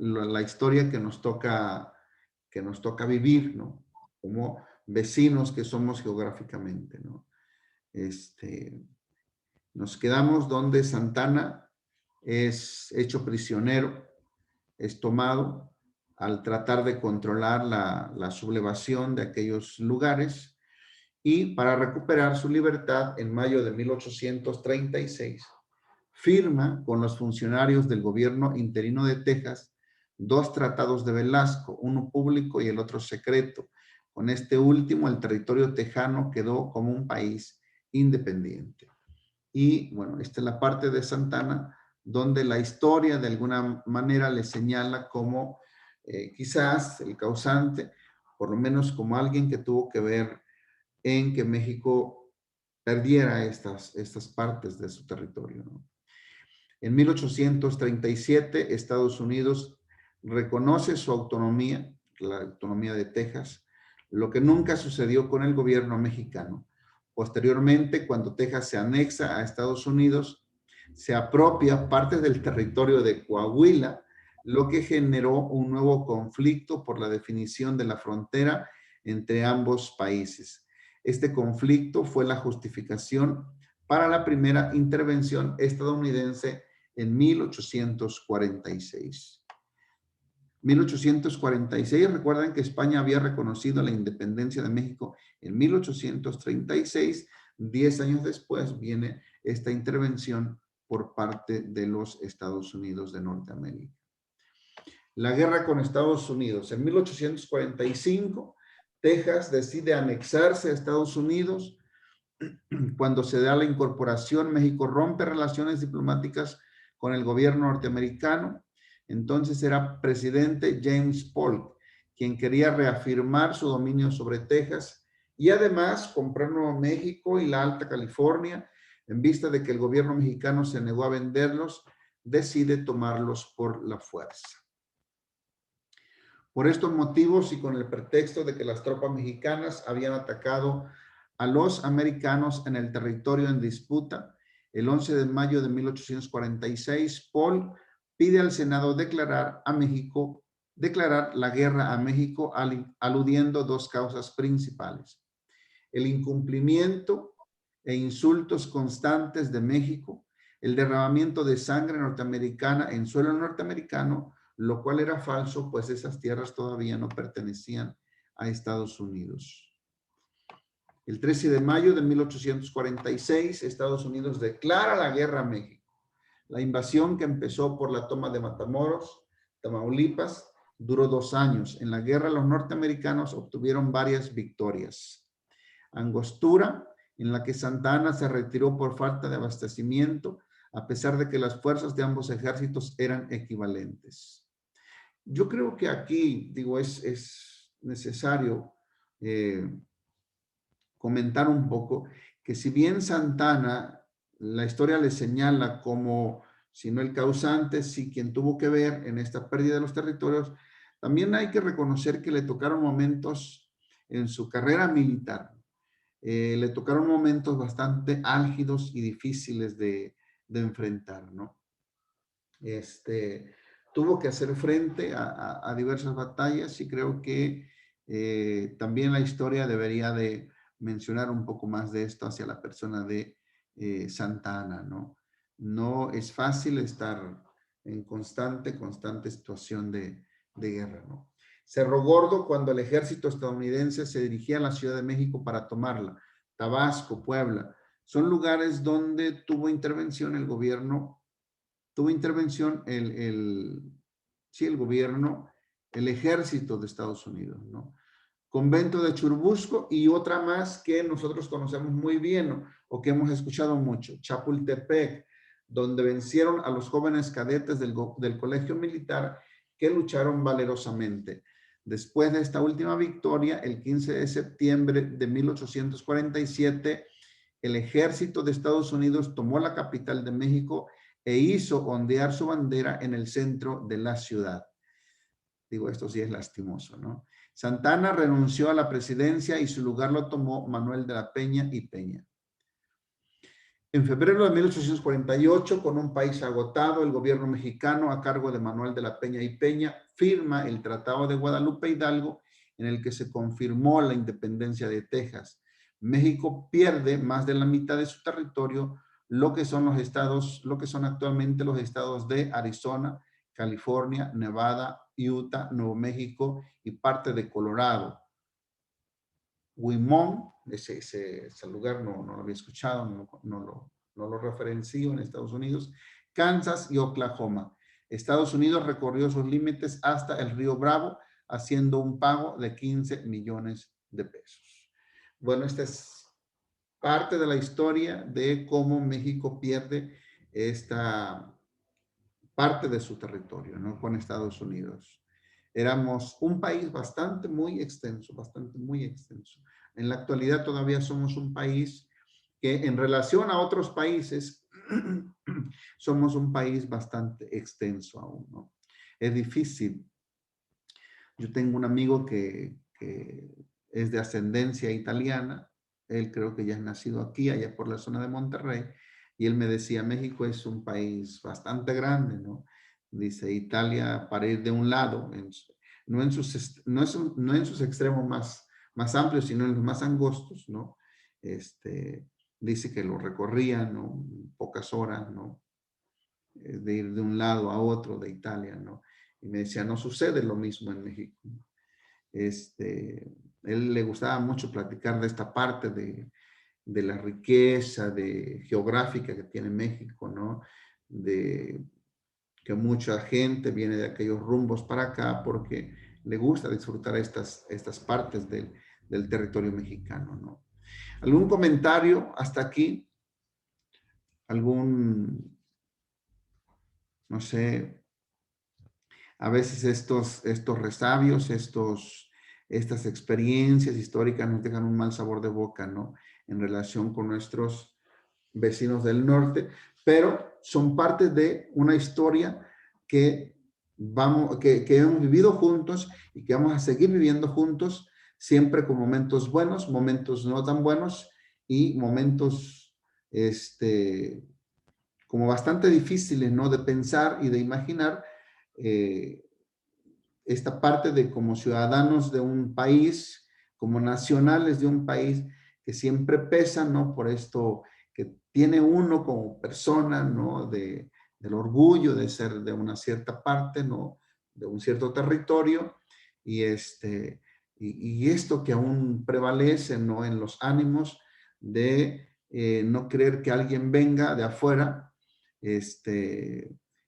la historia que nos toca vivir, ¿no? Como vecinos que somos geográficamente, ¿no? Nos quedamos donde Santana es hecho prisionero, es tomado al tratar de controlar la sublevación de aquellos lugares, y para recuperar su libertad en mayo de 1836 firma con los funcionarios del gobierno interino de Texas 2 tratados de Velasco, uno público y el otro secreto. Con este último, el territorio tejano quedó como un país independiente. Y bueno, esta es la parte de Santana donde la historia de alguna manera le señala como quizás el causante, por lo menos como alguien que tuvo que ver en que México perdiera estas partes de su territorio, ¿no? En 1837, Estados Unidos reconoce su autonomía, la autonomía de Texas, lo que nunca sucedió con el gobierno mexicano. Posteriormente, cuando Texas se anexa a Estados Unidos, se apropia parte del territorio de Coahuila, lo que generó un nuevo conflicto por la definición de la frontera entre ambos países. Este conflicto fue la justificación para la primera intervención estadounidense en 1846. 1846, recuerdan que España había reconocido la independencia de México en 1836, 10 años después viene esta intervención por parte de los Estados Unidos de Norteamérica. La guerra con Estados Unidos. En 1845, Texas decide anexarse a Estados Unidos. Cuando se da la incorporación, México rompe relaciones diplomáticas con el gobierno norteamericano. Entonces era presidente James Polk, quien quería reafirmar su dominio sobre Texas y además comprar Nuevo México y la Alta California. En vista de que el gobierno mexicano se negó a venderlos, decide tomarlos por la fuerza. Por estos motivos y con el pretexto de que las tropas mexicanas habían atacado a los americanos en el territorio en disputa, el 11 de mayo de 1846, Polk pide al Senado declarar la guerra a México, aludiendo 2 causas principales: el incumplimiento e insultos constantes de México, el derramamiento de sangre norteamericana en suelo norteamericano, lo cual era falso, pues esas tierras todavía no pertenecían a Estados Unidos. El 13 de mayo de 1846, Estados Unidos declara la guerra a México. La invasión, que empezó por la toma de Matamoros, Tamaulipas, duró 2 años. En la guerra, los norteamericanos obtuvieron varias victorias. Angostura, en la que Santa Anna se retiró por falta de abastecimiento, a pesar de que las fuerzas de ambos ejércitos eran equivalentes. Yo creo que aquí, digo, es necesario comentar un poco que si bien Santa Anna, la historia le señala como, si no el causante, sí quien tuvo que ver en esta pérdida de los territorios, también hay que reconocer que le tocaron momentos en su carrera militar, le tocaron momentos bastante álgidos y difíciles de enfrentar, ¿no? Tuvo que hacer frente a diversas batallas y creo que también la historia debería de mencionar un poco más de esto hacia la persona de Santa Anna, ¿no? No es fácil estar en constante situación de guerra, ¿no? Cerro Gordo, cuando el ejército estadounidense se dirigía a la Ciudad de México para tomarla, Tabasco, Puebla, son lugares donde tuvo intervención el gobierno, el gobierno, el ejército de Estados Unidos, ¿no? Convento de Churubusco y otra más que nosotros conocemos muy bien, ¿no? O que hemos escuchado mucho, Chapultepec, donde vencieron a los jóvenes cadetes del colegio militar que lucharon valerosamente. Después de esta última victoria, el 15 de septiembre de 1847, el ejército de Estados Unidos tomó la capital de México e hizo ondear su bandera en el centro de la ciudad. Digo, esto sí es lastimoso, ¿no? Santa Anna renunció a la presidencia y su lugar lo tomó Manuel de la Peña y Peña. En febrero de 1848, con un país agotado, el gobierno mexicano, a cargo de Manuel de la Peña y Peña, firma el Tratado de Guadalupe Hidalgo, en el que se confirmó la independencia de Texas. México pierde más de la mitad de su territorio, lo que son actualmente los estados de Arizona, California, Nevada, Utah, Nuevo México y parte de Colorado. Wimont, ese lugar no lo había escuchado, no lo referencio en Estados Unidos, Kansas y Oklahoma. Estados Unidos recorrió sus límites hasta el río Bravo, haciendo un pago de 15 millones de pesos. Bueno, esta es parte de la historia de cómo México pierde esta parte de su territorio, ¿no? Con Estados Unidos. Éramos un país bastante muy extenso. En la actualidad todavía somos un país que en relación a otros países somos un país bastante extenso aún, ¿no? Es difícil. Yo tengo un amigo que es de ascendencia italiana. Él creo que ya es nacido aquí, allá por la zona de Monterrey. Y él me decía, México es un país bastante grande, ¿no? Dice, Italia, para ir de un lado, no en sus extremos más amplios, sino en los más angostos, ¿no? Dice que lo recorría, ¿no? Pocas horas, ¿no? De ir de un lado a otro de Italia, ¿no? Y me decía, no sucede lo mismo en México. Él le gustaba mucho platicar de esta parte de la riqueza geográfica que tiene México, ¿no? De que mucha gente viene de aquellos rumbos para acá porque le gusta disfrutar estas partes del territorio mexicano, ¿no? ¿Algún comentario hasta aquí? No sé, a veces estos resabios, estas experiencias históricas nos dejan un mal sabor de boca, ¿no? En relación con nuestros vecinos del norte, pero son parte de una historia que hemos vivido juntos y que vamos a seguir viviendo juntos, siempre con momentos buenos, momentos no tan buenos y momentos, como bastante difíciles, ¿no? De pensar y de imaginar, eh, esta parte de como ciudadanos de un país, como nacionales de un país, que siempre pesan, ¿no? Por esto que tiene uno como persona, ¿no? Del orgullo de ser de una cierta parte, ¿no? De un cierto territorio, y y esto que aún prevalece, ¿no? En los ánimos de no creer que alguien venga de afuera,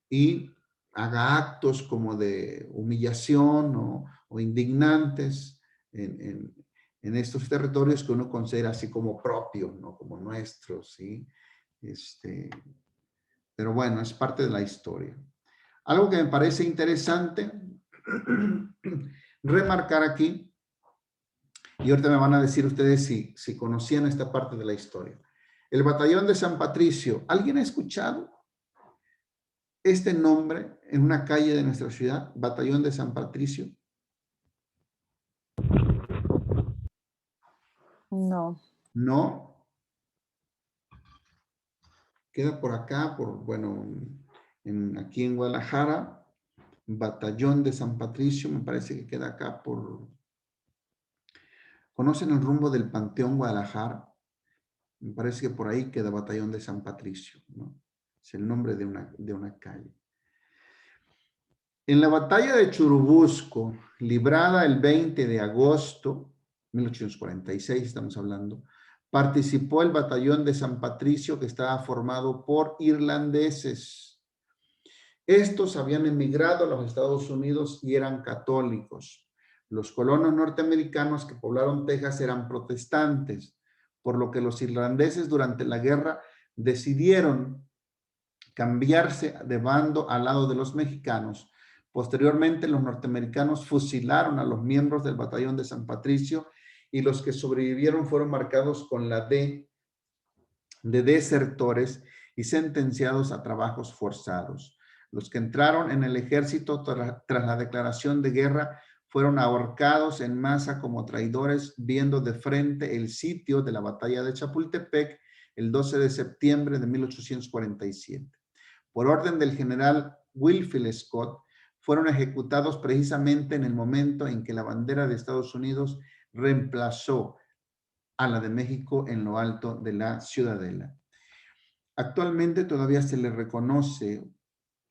y haga actos como de humillación o indignantes en estos territorios que uno considera así como propios, ¿no? Como nuestros, ¿sí? Pero bueno, es parte de la historia. Algo que me parece interesante remarcar aquí, y ahorita me van a decir ustedes si conocían esta parte de la historia. El Batallón de San Patricio, ¿alguien ha escuchado este nombre en una calle de nuestra ciudad, Batallón de San Patricio? No. No. Queda por acá, bueno, aquí en Guadalajara, Batallón de San Patricio, me parece que queda acá ¿conocen el rumbo del Panteón Guadalajara? Me parece que por ahí queda Batallón de San Patricio, ¿no? Es el nombre de una calle. En la batalla de Churubusco, librada el 20 de agosto de 1846, estamos hablando, participó el batallón de San Patricio, que estaba formado por irlandeses. Estos habían emigrado a los Estados Unidos y eran católicos. Los colonos norteamericanos que poblaron Texas eran protestantes, por lo que los irlandeses durante la guerra decidieron cambiarse de bando al lado de los mexicanos. Posteriormente, los norteamericanos fusilaron a los miembros del batallón de San Patricio y los que sobrevivieron fueron marcados con la D de desertores y sentenciados a trabajos forzados. Los que entraron en el ejército tras la declaración de guerra fueron ahorcados en masa como traidores, viendo de frente el sitio de la batalla de Chapultepec, el 12 de septiembre de 1847. Por orden del general Wilfield Scott, fueron ejecutados precisamente en el momento en que la bandera de Estados Unidos reemplazó a la de México en lo alto de la Ciudadela. Actualmente todavía se le reconoce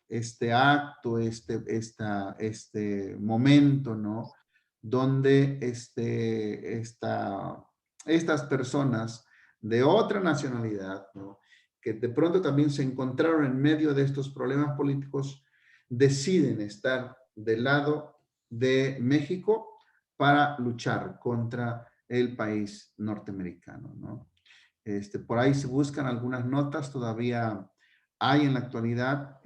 este acto, este momento, ¿no? Donde estas personas de otra nacionalidad, ¿no? Que de pronto también se encontraron en medio de estos problemas políticos, deciden estar del lado de México para luchar contra el país norteamericano, ¿no? Por ahí se buscan algunas notas, todavía hay en la actualidad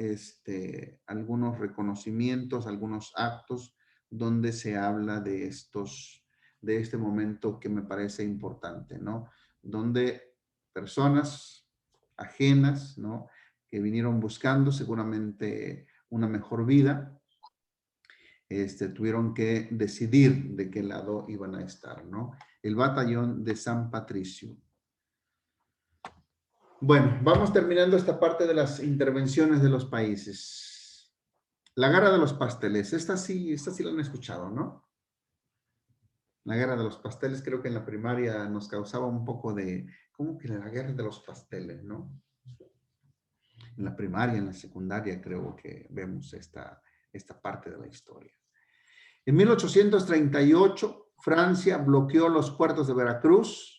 algunos reconocimientos, algunos actos donde se habla de este momento que me parece importante, ¿no? Donde personas ajenas, ¿no? Que vinieron buscando seguramente una mejor vida, tuvieron que decidir de qué lado iban a estar, ¿no? El batallón de San Patricio. Bueno, vamos terminando esta parte de las intervenciones de los países. La guerra de los pasteles, esta sí la han escuchado, ¿no? La guerra de los pasteles, creo que en la primaria nos causaba un poco de, ¿cómo que la guerra de los pasteles, no? En la primaria, en la secundaria, creo que vemos esta parte de la historia. En 1838, Francia bloqueó los puertos de Veracruz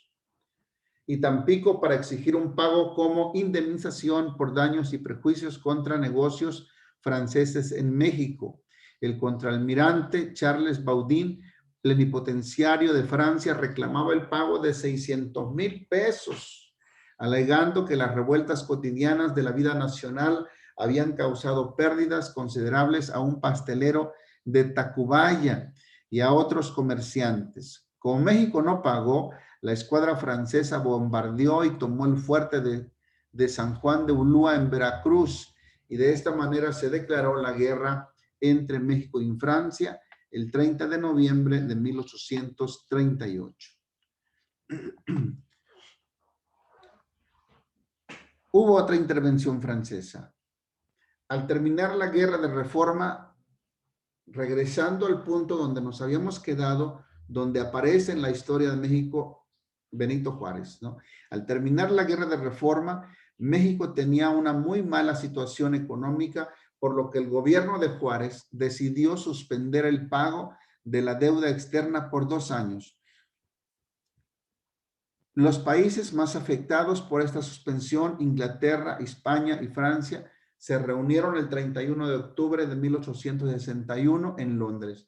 y Tampico para exigir un pago como indemnización por daños y perjuicios contra negocios franceses en México. El contraalmirante Charles Baudin, plenipotenciario de Francia, reclamaba el pago de 600,000 pesos, alegando que las revueltas cotidianas de la vida nacional habían causado pérdidas considerables a un pastelero de Tacubaya y a otros comerciantes. Como México no pagó, la escuadra francesa bombardeó y tomó el fuerte de San Juan de Ulúa en Veracruz, y de esta manera se declaró la guerra entre México y Francia el 30 de noviembre de 1838. Hubo otra intervención francesa. Al terminar la guerra de reforma, regresando al punto donde nos habíamos quedado, donde aparece en la historia de México Benito Juárez, ¿no? Al terminar la guerra de reforma, México tenía una muy mala situación económica, por lo que el gobierno de Juárez decidió suspender el pago de la deuda externa por 2 años. Los países más afectados por esta suspensión, Inglaterra, España y Francia, se reunieron el 31 de octubre de 1861 en Londres.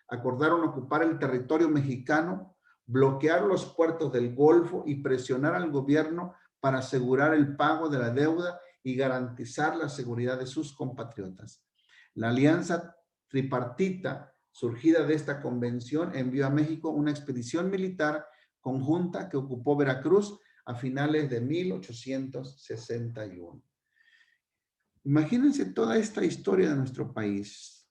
Acordaron ocupar el territorio mexicano, bloquear los puertos del Golfo y presionar al gobierno para asegurar el pago de la deuda y garantizar la seguridad de sus compatriotas. La alianza tripartita surgida de esta convención envió a México una expedición militar conjunta que ocupó Veracruz a finales de 1861. Imagínense toda esta historia de nuestro país.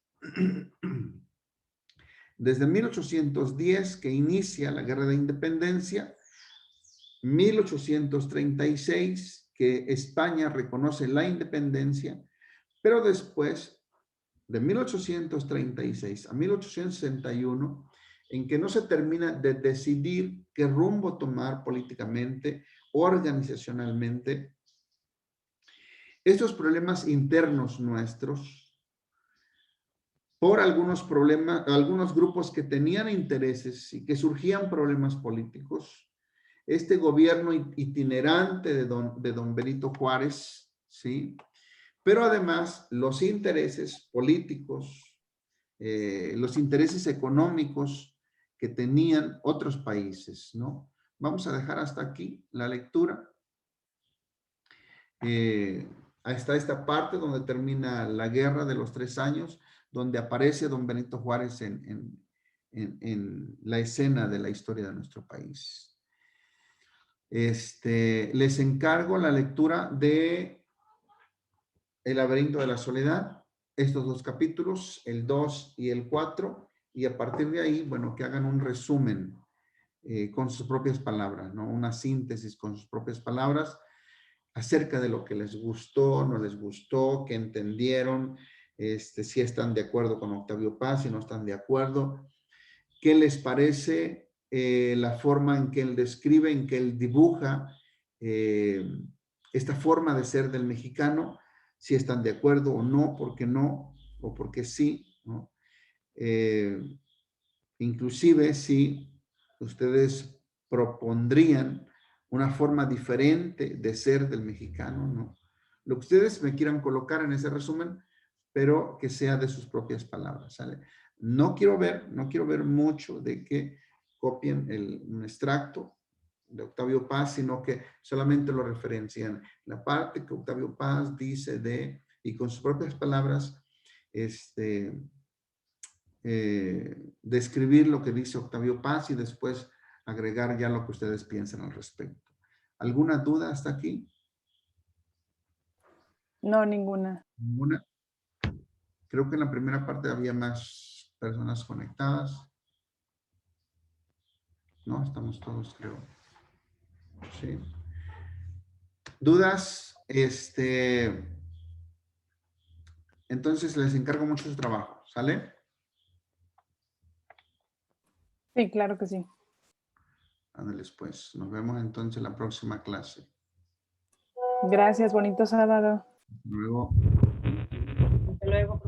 Desde 1810, que inicia la Guerra de Independencia, 1836, que España reconoce la independencia, pero después, de 1836 a 1861, en que no se termina de decidir qué rumbo tomar políticamente, organizacionalmente. Estos problemas internos nuestros, por algunos problemas, algunos grupos que tenían intereses y que surgían problemas políticos, este gobierno itinerante de don Benito Juárez, ¿sí? Pero además los intereses políticos, los intereses económicos que tenían otros países, ¿no? Vamos a dejar hasta aquí la lectura. Hasta esta parte donde termina la guerra de los 3 años, donde aparece don Benito Juárez en la escena de la historia de nuestro país. Les encargo la lectura de El laberinto de la soledad, estos 2 capítulos, el 2 y el 4, y a partir de ahí, bueno, que hagan un resumen con sus propias palabras, ¿no? Una síntesis con sus propias palabras acerca de lo que les gustó, no les gustó, qué entendieron, si están de acuerdo con Octavio Paz, si no están de acuerdo, qué les parece la forma en que él describe, en que él dibuja esta forma de ser del mexicano, si están de acuerdo o no, por qué no, o por qué sí, ¿no? Inclusive si ustedes propondrían una forma diferente de ser del mexicano, ¿no? Lo que ustedes me quieran colocar en ese resumen, pero que sea de sus propias palabras, ¿sale? No quiero ver mucho de que copien un extracto de Octavio Paz, sino que solamente lo referencian. La parte que Octavio Paz dice y con sus propias palabras, describir lo que dice Octavio Paz y después agregar ya lo que ustedes piensan al respecto. ¿Alguna duda hasta aquí? No, ninguna. ¿Ninguna? Creo que en la primera parte había más personas conectadas. No, estamos todos, creo. Sí. ¿Dudas? Entonces les encargo mucho su trabajo, ¿sale? Sí, claro que sí. Ándeles pues. Nos vemos entonces en la próxima clase. Gracias, bonito sábado. Hasta luego. Hasta luego.